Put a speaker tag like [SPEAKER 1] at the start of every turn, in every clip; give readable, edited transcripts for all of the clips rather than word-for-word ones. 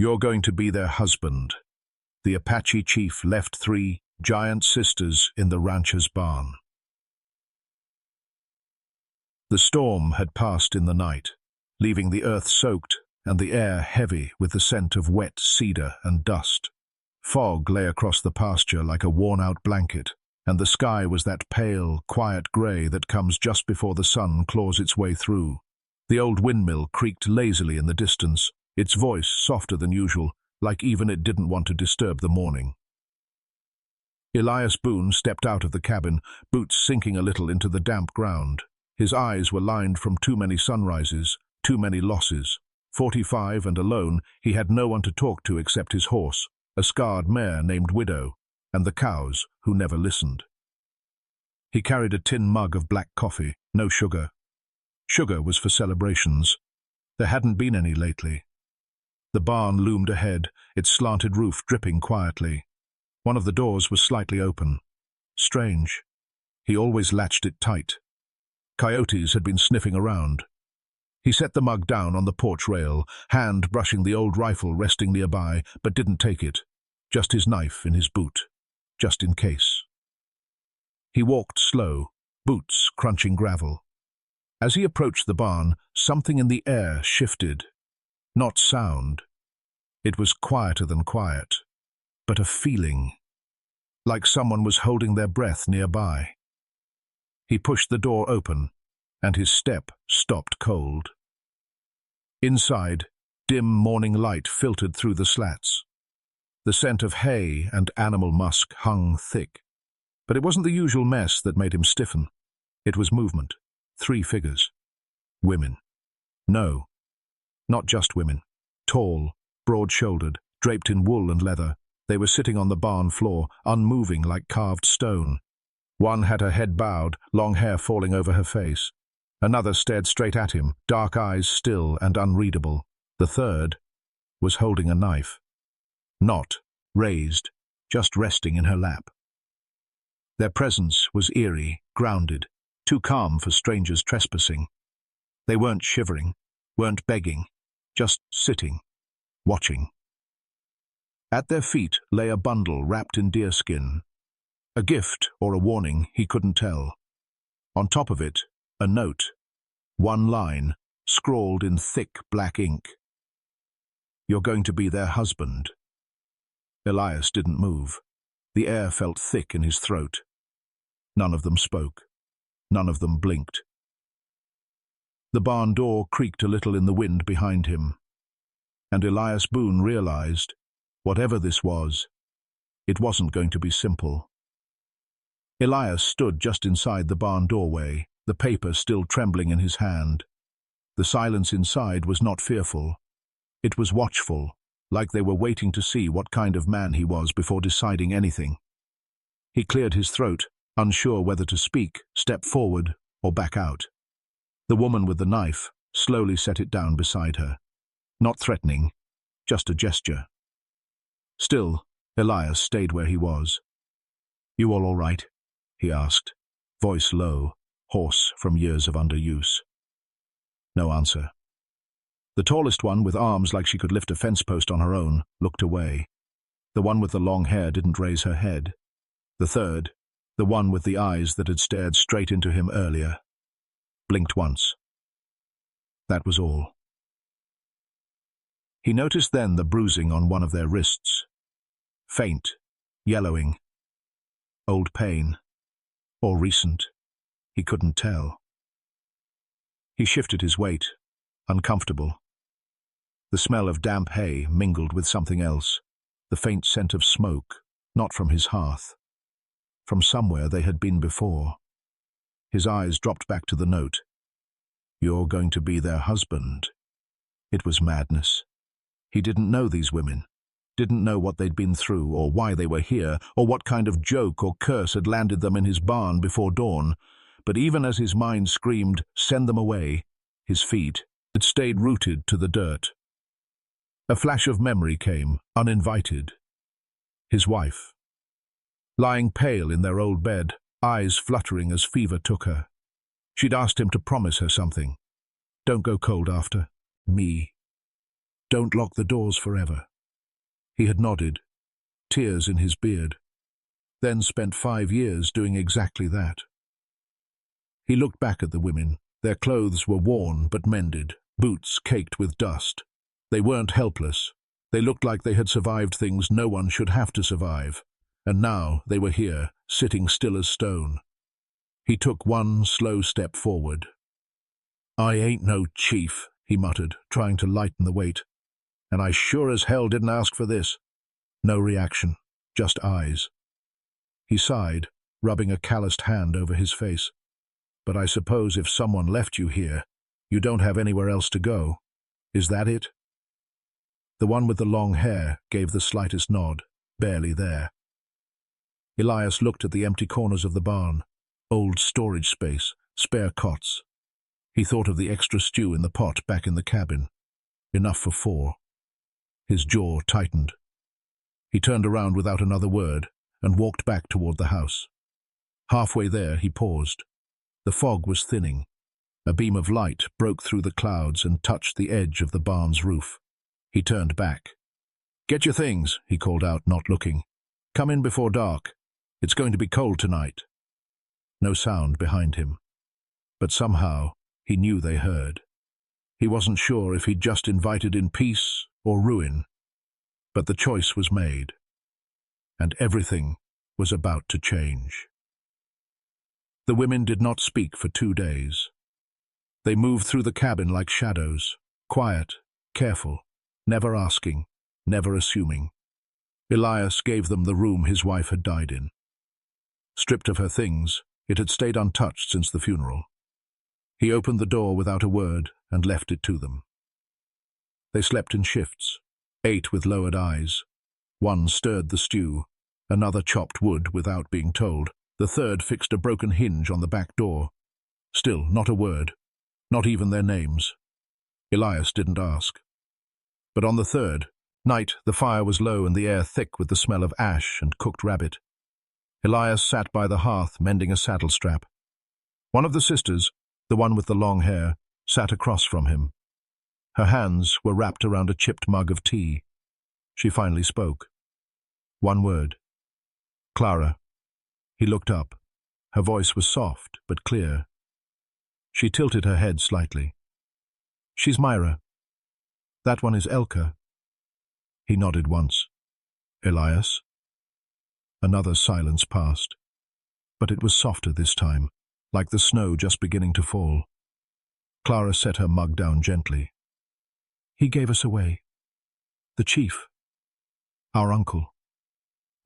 [SPEAKER 1] You're going to be their husband. The Apache chief left 3 giant sisters in the rancher's barn. The storm had passed in the night, leaving the earth soaked and the air heavy with the scent of wet cedar and dust. Fog lay across the pasture like a worn-out blanket, and the sky was that pale, quiet grey that comes just before the sun claws its way through. The old windmill creaked lazily in the distance, its voice softer than usual, like even it didn't want to disturb the morning. Elias Boone stepped out of the cabin, boots sinking a little into the damp ground. His eyes were lined from too many sunrises, too many losses. 45 and alone, he had no one to talk to except his horse, a scarred mare named Widow, and the cows, who never listened. He carried a tin mug of black coffee, no sugar. Sugar was for celebrations. There hadn't been any lately. The barn loomed ahead, its slanted roof dripping quietly. One of the doors was slightly open. Strange. He always latched it tight. Coyotes had been sniffing around. He set the mug down on the porch rail, hand brushing the old rifle resting nearby, but didn't take it. Just his knife in his boot, just in case. He walked slow, boots crunching gravel. As he approached the barn, something in the air shifted. Not sound. It was quieter than quiet, but a feeling, like someone was holding their breath nearby. He pushed the door open, and his step stopped cold. Inside, dim morning light filtered through the slats. The scent of hay and animal musk hung thick. But it wasn't the usual mess that made him stiffen. It was movement. 3 figures. Women. No, not just women. Tall, broad-shouldered, draped in wool and leather. They were sitting on the barn floor, unmoving like carved stone. One had her head bowed, long hair falling over her face. Another stared straight at him, dark eyes still and unreadable. The third was holding a knife. Not raised, just resting in her lap. Their presence was eerie, grounded, too calm for strangers trespassing. They weren't shivering, weren't begging, just sitting, watching. At their feet lay a bundle wrapped in deerskin. A gift or a warning, he couldn't tell. On top of it, a note. 1 line, scrawled in thick black ink. You're going to be their husband. Elias didn't move. The air felt thick in his throat. None of them spoke. None of them blinked. The barn door creaked a little in the wind behind him, and Elias Boone realized, whatever this was, it wasn't going to be simple. Elias stood just inside the barn doorway, the paper still trembling in his hand. The silence inside was not fearful. It was watchful, like they were waiting to see what kind of man he was before deciding anything. He cleared his throat, unsure whether to speak, step forward, or back out. The woman with the knife slowly set it down beside her. Not threatening, just a gesture. Still, Elias stayed where he was. You all right? He asked, voice low, hoarse from years of underuse. No answer. The tallest one, with arms like she could lift a fence post on her own, looked away. The one with the long hair didn't raise her head. The third, the one with the eyes that had stared straight into him earlier, blinked once. That was all. He noticed then the bruising on one of their wrists. Faint, yellowing. Old pain. Or recent. He couldn't tell. He shifted his weight, uncomfortable. The smell of damp hay mingled with something else, the faint scent of smoke, not from his hearth. From somewhere they had been before. His eyes dropped back to the note. You're going to be their husband. It was madness. He didn't know these women, didn't know what they'd been through, or why they were here, or what kind of joke or curse had landed them in his barn before dawn. But even as his mind screamed, send them away, his feet had stayed rooted to the dirt. A flash of memory came, uninvited. His wife. Lying pale in their old bed, eyes fluttering as fever took her. She'd asked him to promise her something. Don't go cold after me. Don't lock the doors forever. He had nodded, tears in his beard, then spent 5 years doing exactly that. He looked back at the women. Their clothes were worn but mended, boots caked with dust. They weren't helpless. They looked like they had survived things no one should have to survive. And now they were here, sitting still as stone. He took one slow step forward. "I ain't no chief," he muttered, trying to lighten the weight. "And I sure as hell didn't ask for this." No reaction, just eyes. He sighed, rubbing a calloused hand over his face. "But I suppose if someone left you here, you don't have anywhere else to go. Is that it?" The one with the long hair gave the slightest nod, barely there. Elias looked at the empty corners of the barn, old storage space, spare cots. He thought of the extra stew in the pot back in the cabin. Enough for 4. His jaw tightened. He turned around without another word and walked back toward the house. Halfway there, he paused. The fog was thinning. A beam of light broke through the clouds and touched the edge of the barn's roof. He turned back. "Get your things," he called out, not looking. "Come in before dark. It's going to be cold tonight." No sound behind him. But somehow, he knew they heard. He wasn't sure if he'd just invited in peace or ruin. But the choice was made. And everything was about to change. The women did not speak for 2 days. They moved through the cabin like shadows, quiet, careful, never asking, never assuming. Elias gave them the room his wife had died in. Stripped of her things, it had stayed untouched since the funeral. He opened the door without a word and left it to them. They slept in shifts, ate with lowered eyes. One stirred the stew, another chopped wood without being told. The third fixed a broken hinge on the back door. Still, not a word, not even their names. Elias didn't ask. But on the third night, the fire was low and the air thick with the smell of ash and cooked rabbit. Elias sat by the hearth mending a saddle strap. One of the sisters, the one with the long hair, sat across from him. Her hands were wrapped around a chipped mug of tea. She finally spoke. One word. "Clara." He looked up. Her voice was soft but clear. She tilted her head slightly. "She's Myra. That one is Elka." He nodded once. "Elias?" Another silence passed. But it was softer this time, like the snow just beginning to fall. Clara set her mug down gently. "He gave us away. The chief. Our uncle."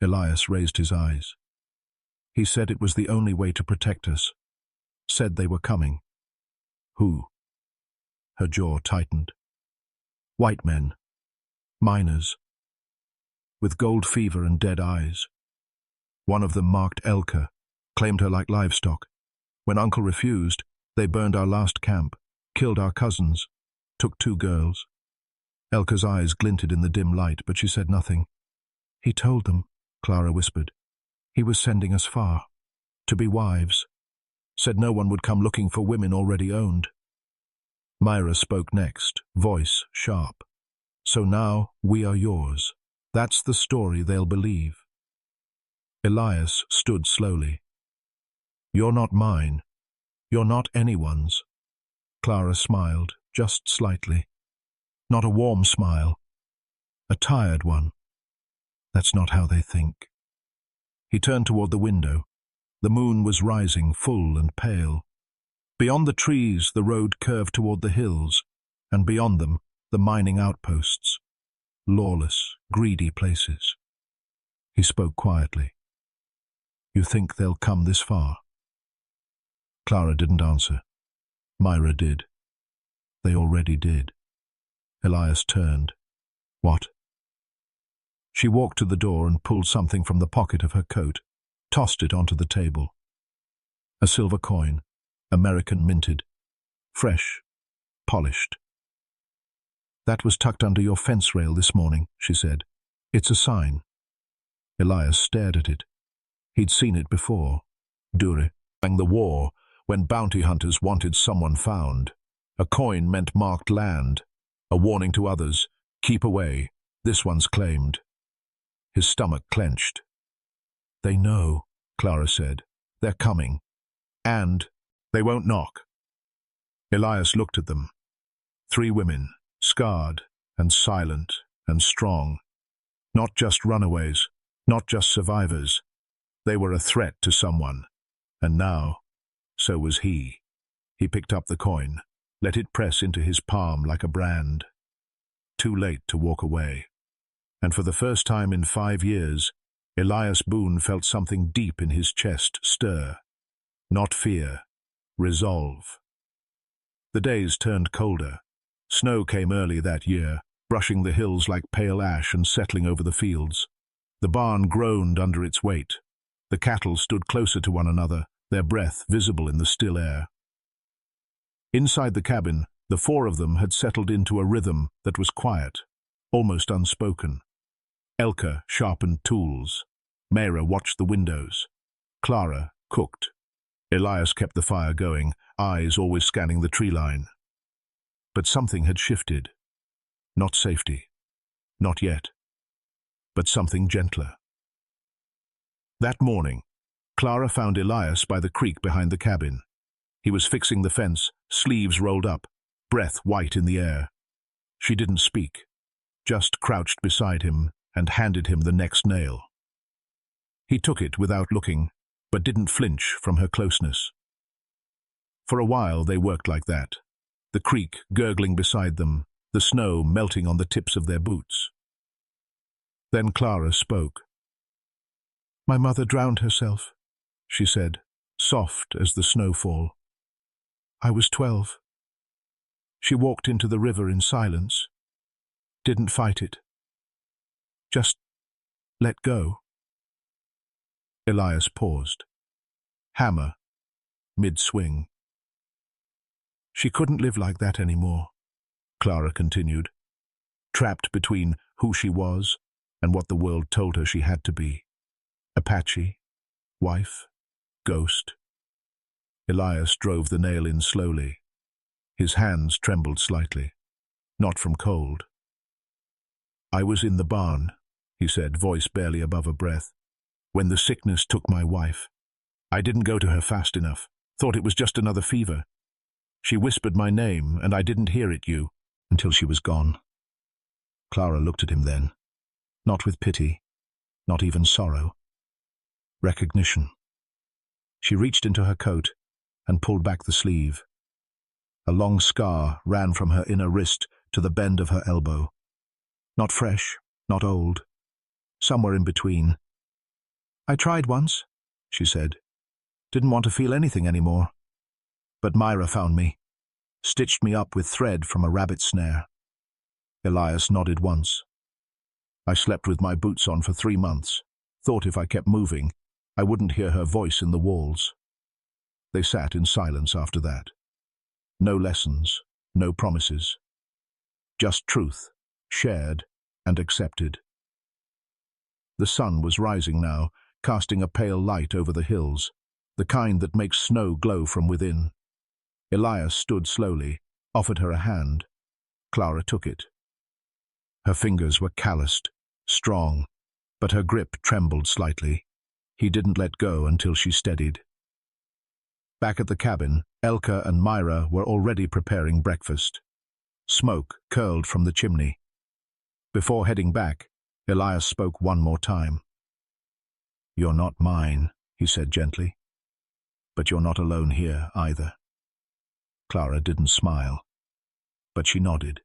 [SPEAKER 1] Elias raised his eyes. "He said it was the only way to protect us. Said they were coming." "Who?" Her jaw tightened. "White men. Miners. With gold fever and dead eyes. One of them marked Elka, claimed her like livestock. When Uncle refused, they burned our last camp, killed our cousins, took 2 girls. Elka's eyes glinted in the dim light, but she said nothing. "He told them," Clara whispered. "He was sending us far, to be wives. Said no one would come looking for women already owned." Myra spoke next, voice sharp. "So now we are yours. That's the story they'll believe." Elias stood slowly. "You're not mine. You're not anyone's." Clara smiled, just slightly. Not a warm smile. A tired one. "That's not how they think." He turned toward the window. The moon was rising, full and pale. Beyond the trees, the road curved toward the hills, and beyond them, the mining outposts. Lawless, greedy places. He spoke quietly. "You think they'll come this far?" Clara didn't answer. Myra did. They already did. Elias turned. "What?" She walked to the door and pulled something from the pocket of her coat, tossed it onto the table. A silver coin, American minted, fresh, polished. "That was tucked under your fence rail this morning," she said. "It's a sign." Elias stared at it. He'd seen it before. During the war, when bounty hunters wanted someone found. A coin meant marked land, a warning to others, Keep away, this one's claimed. His stomach clenched. They know, Clara said. They're coming. And they won't knock. Elias looked at them. 3 women, scarred and silent and strong. Not just runaways, not just survivors. They were a threat to someone. And now, so was he. He picked up the coin, let it press into his palm like a brand. Too late to walk away. And for the first time in 5 years, Elias Boone felt something deep in his chest stir. Not fear, resolve. The days turned colder. Snow came early that year, brushing the hills like pale ash and settling over the fields. The barn groaned under its weight. The cattle stood closer to one another, their breath visible in the still air. Inside the cabin, the 4 of them had settled into a rhythm that was quiet, almost unspoken. Elka sharpened tools. Mayra watched the windows. Clara cooked. Elias kept the fire going, eyes always scanning the tree line. But something had shifted. Not safety. Not yet. But something gentler. That morning, Clara found Elias by the creek behind the cabin. He was fixing the fence, sleeves rolled up, breath white in the air. She didn't speak, just crouched beside him and handed him the next nail. He took it without looking, but didn't flinch from her closeness. For a while they worked like that, the creek gurgling beside them, the snow melting on the tips of their boots. Then Clara spoke. "My mother drowned herself," she said, soft as the snowfall. "I was 12. She walked into the river in silence, didn't fight it. Just let go." Elias paused. Hammer, mid-swing. "She couldn't live like that anymore," Clara continued, trapped between who she was and what the world told her she had to be. Apache, wife, ghost. Elias drove the nail in slowly. His hands trembled slightly, not from cold. "I was in the barn," he said, voice barely above a breath, "when the sickness took my wife. I didn't go to her fast enough, thought it was just another fever. She whispered my name, and I didn't hear it, until she was gone." Clara looked at him then, not with pity, not even sorrow. Recognition. She reached into her coat and pulled back the sleeve. A long scar ran from her inner wrist to the bend of her elbow. Not fresh, not old, somewhere in between. "I tried once," she said. "Didn't want to feel anything anymore. But Mayra found me, stitched me up with thread from a rabbit snare." Elias nodded once. "I slept with my boots on for 3 months. Thought if I kept moving, I wouldn't hear her voice in the walls." They sat in silence after that. No lessons, no promises. Just truth, shared and accepted. The sun was rising now, casting a pale light over the hills, the kind that makes snow glow from within. Elias stood slowly, offered her a hand. Clara took it. Her fingers were calloused, strong, but her grip trembled slightly. He didn't let go until she steadied. Back at the cabin, Elka and Mayra were already preparing breakfast. Smoke curled from the chimney. Before heading back, Elias spoke one more time. "You're not mine," he said gently. "But you're not alone here, either." Clara didn't smile, but she nodded.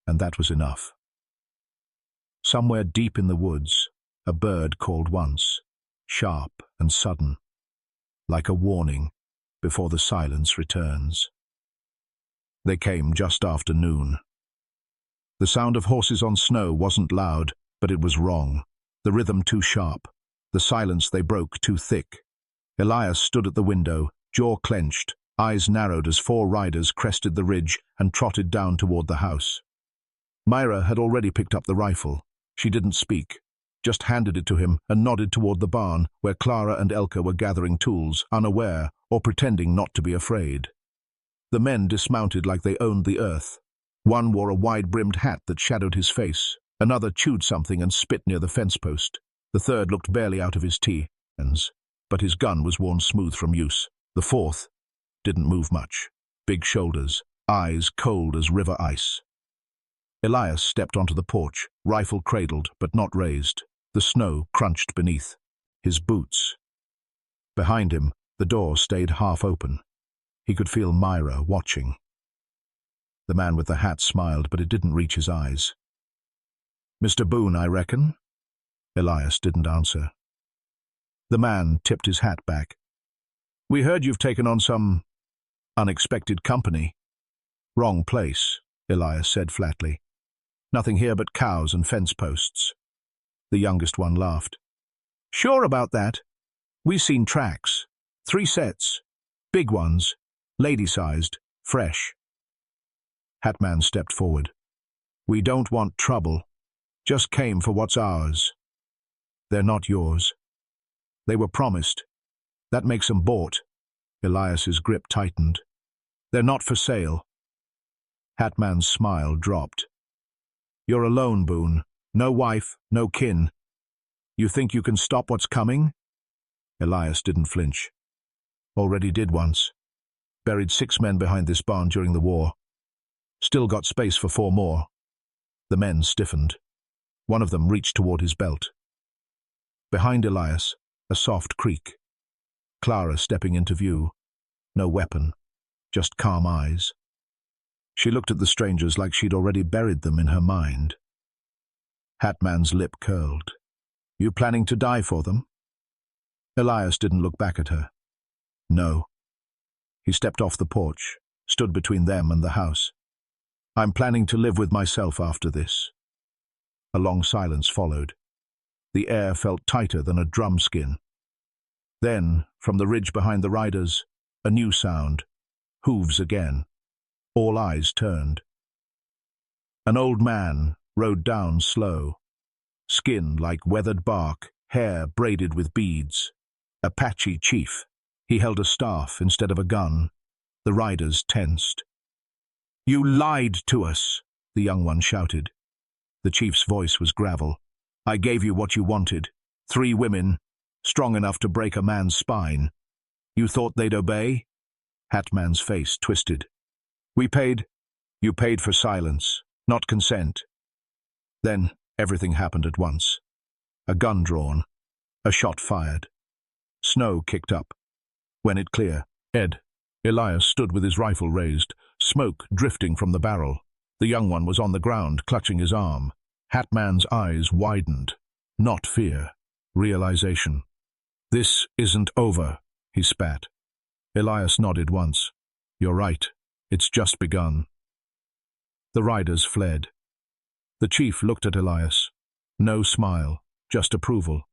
[SPEAKER 1] And that was enough. Somewhere deep in the woods, a bird called once, sharp and sudden, like a warning before the silence returns. They came just after noon. The sound of horses on snow wasn't loud, but it was wrong. The rhythm too sharp, the silence they broke too thick. Elias stood at the window, jaw clenched, eyes narrowed as 4 riders crested the ridge and trotted down toward the house. Mayra had already picked up the rifle. She didn't speak, just handed it to him and nodded toward the barn where Clara and Elka were gathering tools, unaware or pretending not to be afraid. The men dismounted like they owned the earth. One wore a wide-brimmed hat that shadowed his face. Another chewed something and spit near the fence post. The third looked barely out of his hands, but his gun was worn smooth from use. The fourth didn't move much. Big shoulders, eyes cold as river ice. Elias stepped onto the porch, rifle cradled but not raised. The snow crunched beneath his boots. Behind him, the door stayed half open. He could feel Myra watching. The man with the hat smiled, but it didn't reach his eyes. "Mr. Boone, I reckon?" Elias didn't answer. The man tipped his hat back. "We heard you've taken on some unexpected company." "Wrong place," Elias said flatly. "Nothing here but cows and fence posts." The youngest one laughed. "Sure about that? We seen tracks. 3 sets. Big ones. Lady-sized. Fresh." Hatman stepped forward. "We don't want trouble. Just came for what's ours." "They're not yours. They were promised. That makes 'em bought." Elias's grip tightened. "They're not for sale." Hatman's smile dropped. "You're alone, Boone. No wife, no kin. You think you can stop what's coming?" Elias didn't flinch. "Already did once. Buried 6 men behind this barn during the war. Still got space for 4 more. The men stiffened. One of them reached toward his belt. Behind Elias, a soft creak. Clara stepping into view. No weapon, just calm eyes. She looked at the strangers like she'd already buried them in her mind. Hatman's lip curled. "You planning to die for them?" Elias didn't look back at her. "No." He stepped off the porch, stood between them and the house. "I'm planning to live with myself after this." A long silence followed. The air felt tighter than a drum skin. Then, from the ridge behind the riders, a new sound. Hooves again. All eyes turned. An old man rode down slow. Skin like weathered bark, hair braided with beads. Apache chief. He held a staff instead of a gun. The riders tensed. "You lied to us," the young one shouted. The chief's voice was gravel. "I gave you what you wanted. 3 women, strong enough to break a man's spine. You thought they'd obey?" Hatman's face twisted. "You paid for silence, not consent." Then everything happened at once. A gun drawn, a shot fired. Snow kicked up. When it clear, Elias stood with his rifle raised, smoke drifting from the barrel. The young one was on the ground, clutching his arm. Hatman's eyes widened. Not fear, realization. "This isn't over," he spat. Elias nodded once. "You're right. It's just begun." The riders fled. The chief looked at Elias. No smile, just approval.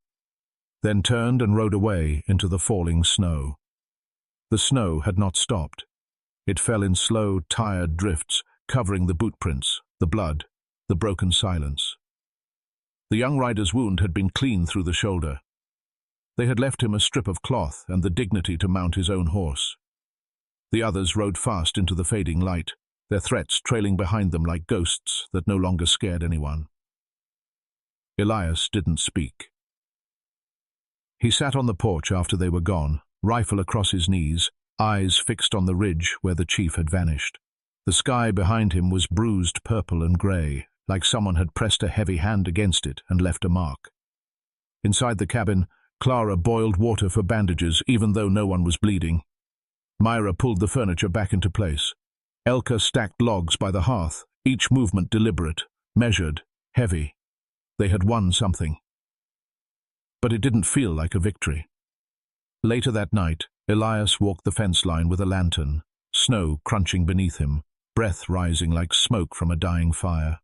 [SPEAKER 1] Then turned and rode away into the falling snow. The snow had not stopped. It fell in slow, tired drifts, covering the boot prints, the blood, the broken silence. The young rider's wound had been clean through the shoulder. They had left him a strip of cloth and the dignity to mount his own horse. The others rode fast into the fading light, their threats trailing behind them like ghosts that no longer scared anyone. Elias didn't speak. He sat on the porch after they were gone, rifle across his knees, eyes fixed on the ridge where the chief had vanished. The sky behind him was bruised purple and grey, like someone had pressed a heavy hand against it and left a mark. Inside the cabin, Clara boiled water for bandages, even though no one was bleeding. Myra pulled the furniture back into place. Elka stacked logs by the hearth, each movement deliberate, measured, heavy. They had won something. But it didn't feel like a victory. Later that night, Elias walked the fence line with a lantern, snow crunching beneath him, breath rising like smoke from a dying fire.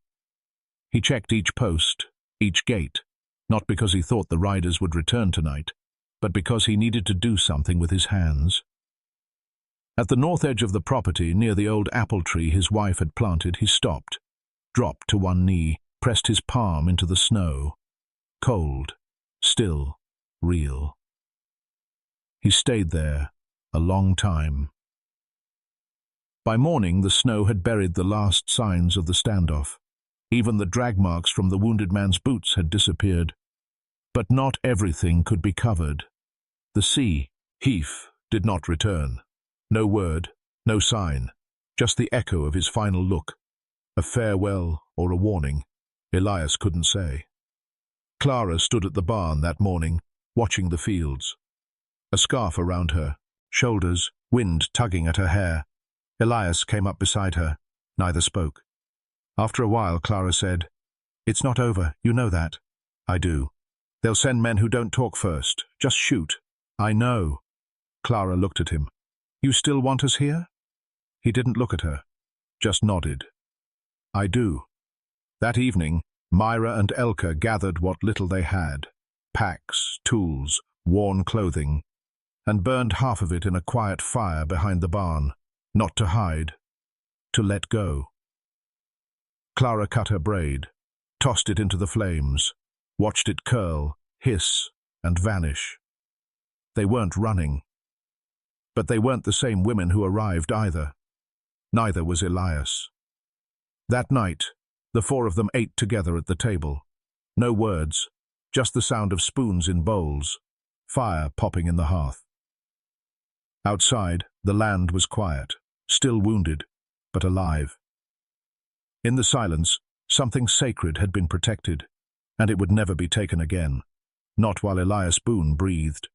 [SPEAKER 1] He checked each post, each gate, not because he thought the riders would return tonight, but because he needed to do something with his hands. At the north edge of the property, near the old apple tree his wife had planted, he stopped, dropped to one knee, pressed his palm into the snow. Cold, still, real. He stayed there a long time. By morning, the snow had buried the last signs of the standoff. Even the drag marks from the wounded man's boots had disappeared. But not everything could be covered. The sea, Heath, did not return. No word, no sign, just the echo of his final look. A farewell or a warning, Elias couldn't say. Clara stood at the barn that morning, watching the fields. A scarf around her, shoulders, wind tugging at her hair. Elias came up beside her. Neither spoke. After a while, Clara said, "It's not over, you know that." "I do. They'll send men who don't talk first. Just shoot." "I know." Clara looked at him. "You still want us here?" He didn't look at her, just nodded. "I do." That evening, Myra and Elka gathered what little they had, packs, tools, worn clothing, and burned half of it in a quiet fire behind the barn, not to hide, to let go. Clara cut her braid, tossed it into the flames, watched it curl, hiss, and vanish. They weren't running. But they weren't the same women who arrived either. Neither was Elias. That night, the four of them ate together at the table. No words, just the sound of spoons in bowls, fire popping in the hearth. Outside, the land was quiet, still wounded, but alive. In the silence, something sacred had been protected, and it would never be taken again, not while Elias Boone breathed.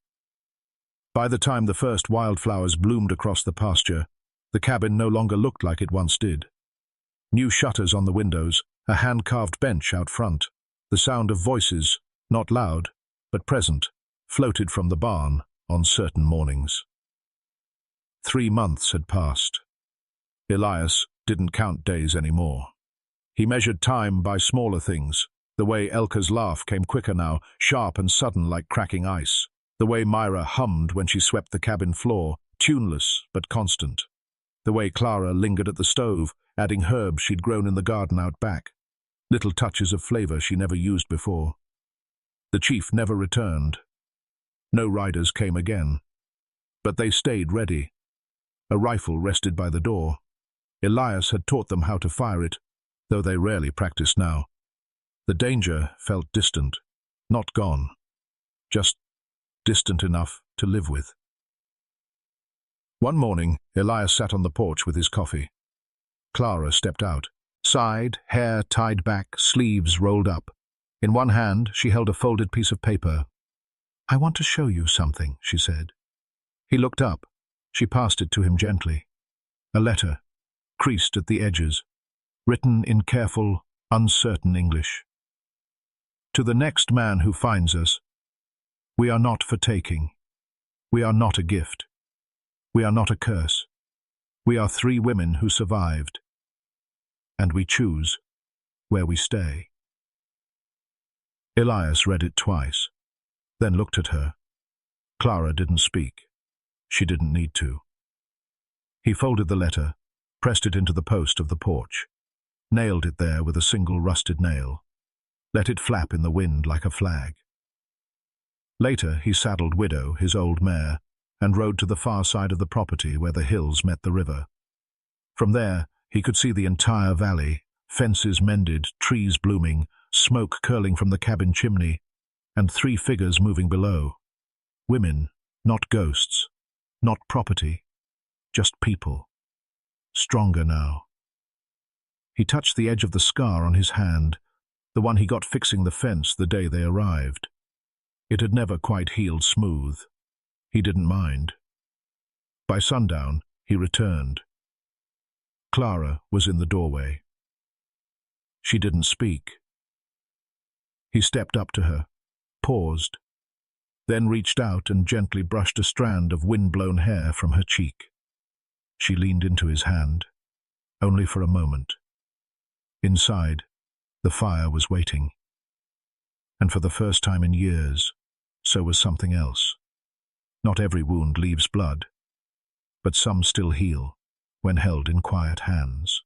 [SPEAKER 1] By the time the first wildflowers bloomed across the pasture, the cabin no longer looked like it once did. New shutters on the windows, a hand-carved bench out front, the sound of voices, not loud, but present, floated from the barn on certain mornings. 3 months had passed. Elias didn't count days anymore. He measured time by smaller things, the way Elka's laugh came quicker now, sharp and sudden like cracking ice, the way Myra hummed when she swept the cabin floor, tuneless but constant, the way Clara lingered at the stove, adding herbs she'd grown in the garden out back, little touches of flavor she never used before. The chief never returned. No riders came again. But they stayed ready. A rifle rested by the door. Elias had taught them how to fire it, though they rarely practiced now. The danger felt distant, not gone, just distant enough to live with. One morning, Elias sat on the porch with his coffee. Clara stepped out, sighed, hair tied back, sleeves rolled up. In one hand, she held a folded piece of paper. "I want to show you something," she said. He looked up. She passed it to him gently. A letter, creased at the edges, written in careful, uncertain English. "To the next man who finds us, we are not for taking. We are not a gift. We are not a curse. We are 3 women who survived. And we choose where we stay." Elias read it twice, then looked at her. Clara didn't speak. She didn't need to. He folded the letter, pressed it into the post of the porch, nailed it there with a single rusted nail, let it flap in the wind like a flag. Later he saddled Widow, his old mare, and rode to the far side of the property where the hills met the river. From there he could see the entire valley, fences mended, trees blooming, smoke curling from the cabin chimney, and 3 figures moving below. Women, not ghosts, not property, just people. Stronger now. He touched the edge of the scar on his hand, the one he got fixing the fence the day they arrived. It had never quite healed smooth. He didn't mind. By sundown, he returned. Clara was in the doorway. She didn't speak. He stepped up to her, paused, then reached out and gently brushed a strand of wind-blown hair from her cheek. She leaned into his hand, only for a moment. Inside, the fire was waiting. And for the first time in years, so was something else. Not every wound leaves blood, but some still heal when held in quiet hands.